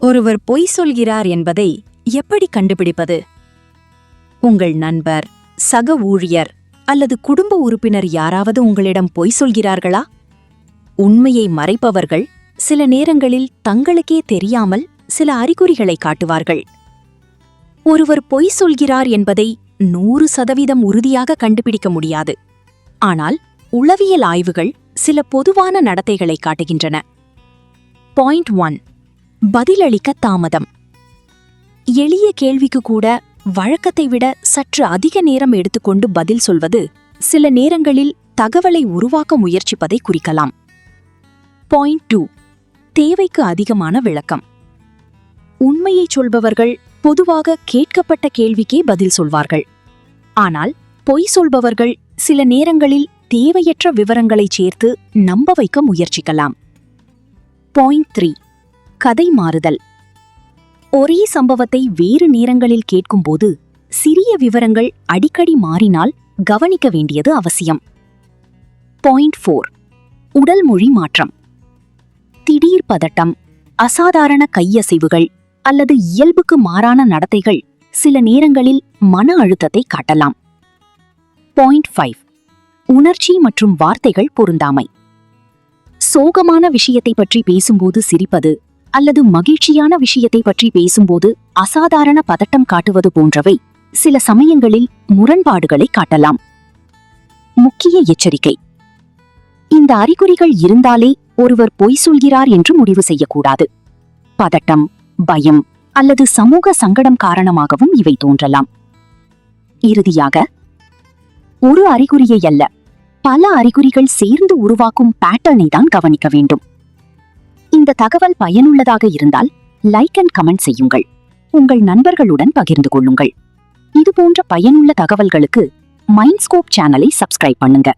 ஒருவர் பொய் சொல்கிறார் என்பதை எப்படி கண்டுபிடிப்பது? உங்கள் நண்பர், சக ஊழியர் அல்லது குடும்ப உறுப்பினர் யாராவது உங்களிடம் பொய் சொல்கிறார்களா? உண்மையை மறைப்பவர்கள் சில நேரங்களில் தங்களுக்கே தெரியாமல் சில அறிகுறிகளை காட்டுவார்கள். ஒருவர் பொய் சொல்கிறார் என்பதை 100% உறுதியாக கண்டுபிடிக்க முடியாது. ஆனால் உளவியல் ஆய்வுகள் சில பொதுவான நடத்தைகளை காட்டுகின்றன. பாயிண்ட் 1. பதிலளிக்க தாமதம். எளிய கேள்விக்கு கூட வழக்கத்தை விட சற்று அதிக நேரம் எடுத்துக்கொண்டு பதில் சொல்வது சில நேரங்களில் தகவலை உருவாக்க முயற்சிப்பதை குறிக்கலாம். பாயிண்ட் 2. தேவைக்கு அதிகமான விளக்கம். உண்மையைச் சொல்பவர்கள் பொதுவாக கேட்கப்பட்ட கேள்விக்கே பதில் சொல்வார்கள். ஆனால் பொய் சொல்பவர்கள் சில நேரங்களில் தேவையற்ற விவரங்களைச் சேர்த்து நம்ப வைக்க முயற்சிக்கலாம். பாயிண்ட் 3. கதை மாறுதல். ஒரே சம்பவத்தை வேறு நேரங்களில் கேட்கும்போது சிறிய விவரங்கள் அடிக்கடி மாறினால் கவனிக்க வேண்டியது அவசியம். பாயிண்ட் 4. உடல் மொழி மாற்றம். திடீர் பதட்டம், அசாதாரண கையசைவுகள் அல்லது இயல்புக்கு மாறான நடத்தைகள் சில நேரங்களில் மன அழுத்தத்தை காட்டலாம். பாயிண்ட் 5. உணர்ச்சி மற்றும் வார்த்தைகள் பொருந்தாமை. சோகமான விஷயத்தை பற்றி பேசும்போது சிரிப்பது அல்லது மகிழ்ச்சியான விஷயத்தை பற்றி பேசும்போது அசாதாரண பதட்டம் காட்டுவது போன்றவை சில சமயங்களில் முரண்பாடுகளை காட்டலாம். முக்கிய எச்சரிக்கை: இந்த அறிகுறிகள் இருந்தாலே ஒருவர் பொய் சொல்கிறார் என்று முடிவு செய்யக்கூடாது. பதட்டம், பயம் அல்லது சமூக சங்கடம் காரணமாகவும் இவை தோன்றலாம். இறுதியாக, ஒரு அறிகுறியை அல்ல, பல அறிகுறிகள் சேர்ந்து உருவாக்கும் பேட்டர்னை தான் கவனிக்க வேண்டும். இந்த தகவல் பயனுள்ளதாக இருந்தால் லைக் அண்ட் கமெண்ட் செய்யுங்கள். உங்கள் நண்பர்களுடன் பகிர்ந்து கொள்ளுங்கள். இதுபோன்ற பயனுள்ள தகவல்களுக்கு மைண்ட்ஸ்கோப் சேனலை சப்ஸ்கிரைப் பண்ணுங்க.